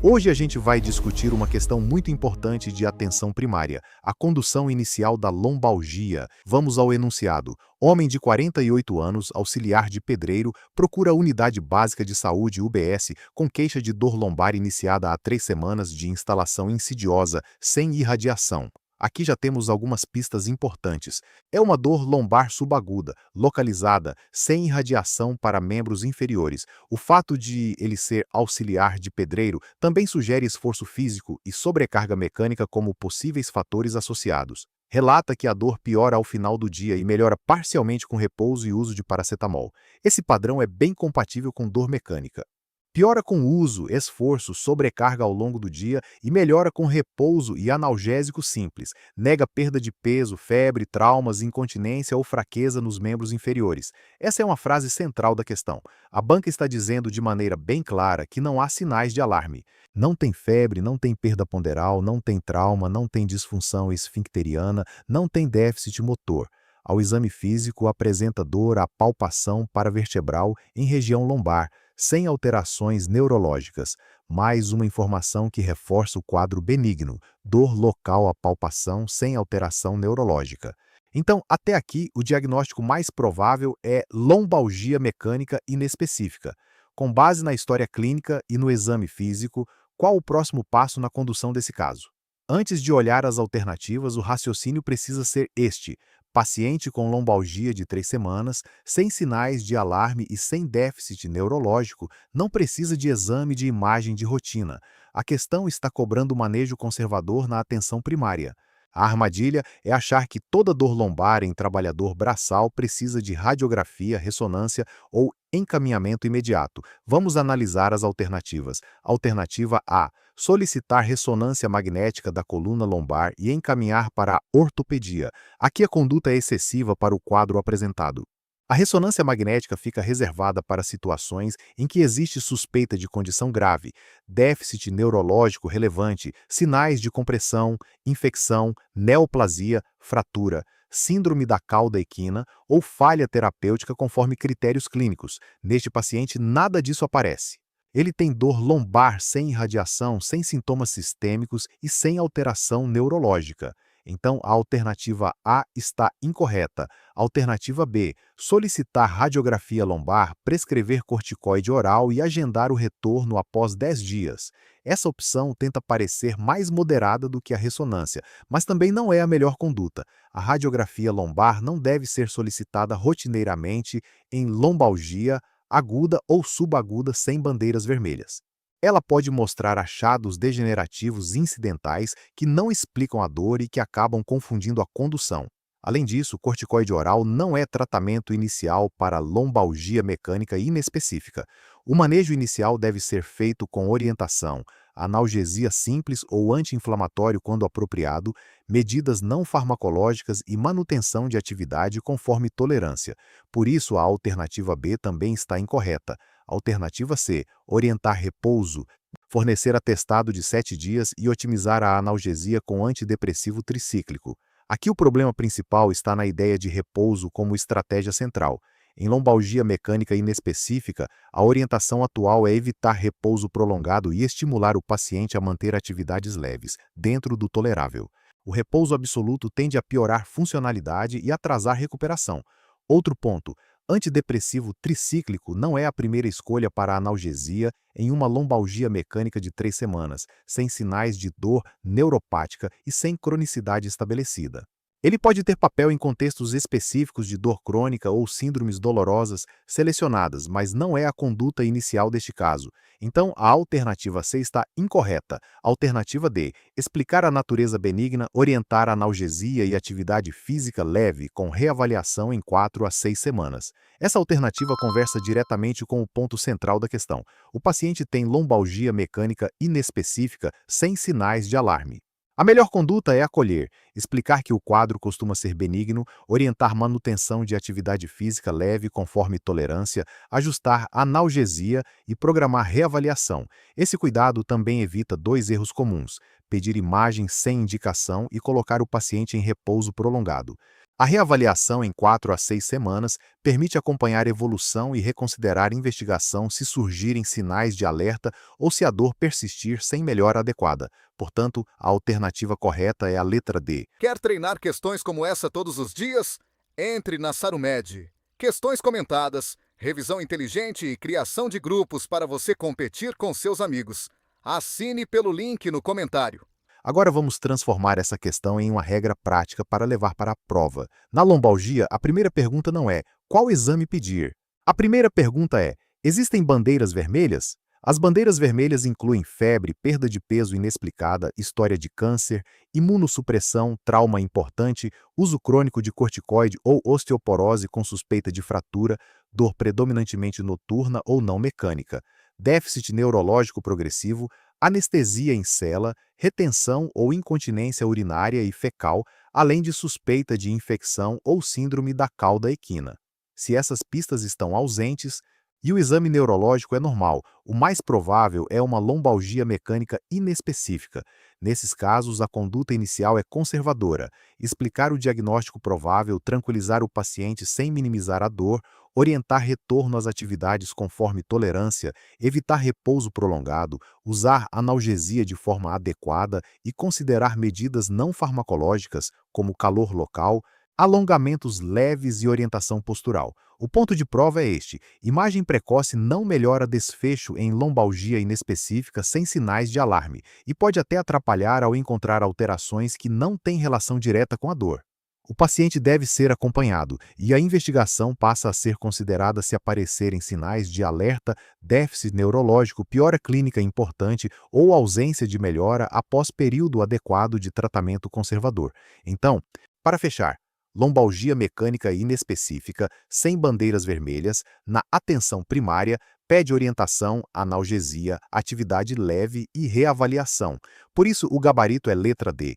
Hoje a gente vai discutir uma questão muito importante de atenção primária, a condução inicial da lombalgia. Vamos ao enunciado. Homem de 48 anos, auxiliar de pedreiro, procura a Unidade Básica de Saúde UBS com queixa de dor lombar iniciada há 3 semanas de instalação insidiosa, sem irradiação. Aqui já temos algumas pistas importantes. É uma dor lombar subaguda, localizada, sem irradiação para membros inferiores. O fato de ele ser auxiliar de pedreiro também sugere esforço físico e sobrecarga mecânica como possíveis fatores associados. Relata que a dor piora ao final do dia e melhora parcialmente com repouso e uso de paracetamol. Esse padrão é bem compatível com dor mecânica. Piora com uso, esforço, sobrecarga ao longo do dia e melhora com repouso e analgésico simples. Nega perda de peso, febre, traumas, incontinência ou fraqueza nos membros inferiores. Essa é uma frase central da questão. A banca está dizendo de maneira bem clara que não há sinais de alarme. Não tem febre, não tem perda ponderal, não tem trauma, não tem disfunção esfincteriana, não tem déficit motor. Ao exame físico, apresenta dor à palpação paravertebral em região lombar, sem alterações neurológicas. Mais uma informação que reforça o quadro benigno, dor local à palpação sem alteração neurológica. Então, até aqui, o diagnóstico mais provável é lombalgia mecânica inespecífica. Com base na história clínica e no exame físico, qual o próximo passo na condução desse caso? Antes de olhar as alternativas, o raciocínio precisa ser este: paciente com lombalgia de 3 semanas, sem sinais de alarme e sem déficit neurológico, não precisa de exame de imagem de rotina. A questão está cobrando manejo conservador na atenção primária. A armadilha é achar que toda dor lombar em trabalhador braçal precisa de radiografia, ressonância ou encaminhamento imediato. Vamos analisar as alternativas. Alternativa A: solicitar ressonância magnética da coluna lombar e encaminhar para a ortopedia. Aqui a conduta é excessiva para o quadro apresentado. A ressonância magnética fica reservada para situações em que existe suspeita de condição grave, déficit neurológico relevante, sinais de compressão, infecção, neoplasia, fratura, síndrome da cauda equina ou falha terapêutica conforme critérios clínicos. Neste paciente, nada disso aparece. Ele tem dor lombar sem irradiação, sem sintomas sistêmicos e sem alteração neurológica. Então, a alternativa A está incorreta. Alternativa B: solicitar radiografia lombar, prescrever corticoide oral e agendar o retorno após 10 dias. Essa opção tenta parecer mais moderada do que a ressonância, mas também não é a melhor conduta. A radiografia lombar não deve ser solicitada rotineiramente em lombalgia aguda ou subaguda sem bandeiras vermelhas. Ela pode mostrar achados degenerativos incidentais que não explicam a dor e que acabam confundindo a condução. Além disso, corticoide oral não é tratamento inicial para lombalgia mecânica inespecífica. O manejo inicial deve ser feito com orientação, analgesia simples ou anti-inflamatório quando apropriado, medidas não farmacológicas e manutenção de atividade conforme tolerância. Por isso, a alternativa B também está incorreta. Alternativa C: orientar repouso, fornecer atestado de 7 dias e otimizar a analgesia com antidepressivo tricíclico. Aqui o problema principal está na ideia de repouso como estratégia central. Em lombalgia mecânica inespecífica, a orientação atual é evitar repouso prolongado e estimular o paciente a manter atividades leves, dentro do tolerável. O repouso absoluto tende a piorar funcionalidade e atrasar recuperação. Outro ponto: antidepressivo tricíclico não é a primeira escolha para analgesia em uma lombalgia mecânica de 3 semanas, sem sinais de dor neuropática e sem cronicidade estabelecida. Ele pode ter papel em contextos específicos de dor crônica ou síndromes dolorosas selecionadas, mas não é a conduta inicial deste caso. Então, a alternativa C está incorreta. Alternativa D: explicar a natureza benigna, orientar a analgesia e atividade física leve com reavaliação em 4 a 6 semanas. Essa alternativa conversa diretamente com o ponto central da questão. O paciente tem lombalgia mecânica inespecífica sem sinais de alarme. A melhor conduta é acolher, explicar que o quadro costuma ser benigno, orientar manutenção de atividade física leve conforme tolerância, ajustar analgesia e programar reavaliação. Esse cuidado também evita 2 erros comuns: pedir imagem sem indicação e colocar o paciente em repouso prolongado. A reavaliação em 4 a 6 semanas permite acompanhar evolução e reconsiderar investigação se surgirem sinais de alerta ou se a dor persistir sem melhora adequada. Portanto, a alternativa correta é a letra D. Quer treinar questões como essa todos os dias? Entre na Sarumed. Questões comentadas, revisão inteligente e criação de grupos para você competir com seus amigos. Assine pelo link no comentário. Agora vamos transformar essa questão em uma regra prática para levar para a prova. Na lombalgia, a primeira pergunta não é qual exame pedir. A primeira pergunta é: existem bandeiras vermelhas? As bandeiras vermelhas incluem febre, perda de peso inexplicada, história de câncer, imunossupressão, trauma importante, uso crônico de corticoide ou osteoporose com suspeita de fratura, dor predominantemente noturna ou não mecânica, déficit neurológico progressivo, anestesia em cela, retenção ou incontinência urinária e fecal, além de suspeita de infecção ou síndrome da cauda equina. Se essas pistas estão ausentes e o exame neurológico é normal, o mais provável é uma lombalgia mecânica inespecífica. Nesses casos, a conduta inicial é conservadora: explicar o diagnóstico provável, tranquilizar o paciente sem minimizar a dor, orientar retorno às atividades conforme tolerância, evitar repouso prolongado, usar analgesia de forma adequada e considerar medidas não farmacológicas, como calor local, alongamentos leves e orientação postural. O ponto de prova é este: imagem precoce não melhora desfecho em lombalgia inespecífica sem sinais de alarme e pode até atrapalhar ao encontrar alterações que não têm relação direta com a dor. O paciente deve ser acompanhado e a investigação passa a ser considerada se aparecerem sinais de alerta, déficit neurológico, piora clínica importante ou ausência de melhora após período adequado de tratamento conservador. Então, para fechar, lombalgia mecânica inespecífica, sem bandeiras vermelhas, na atenção primária, pede orientação, analgesia, atividade leve e reavaliação. Por isso, o gabarito é letra D.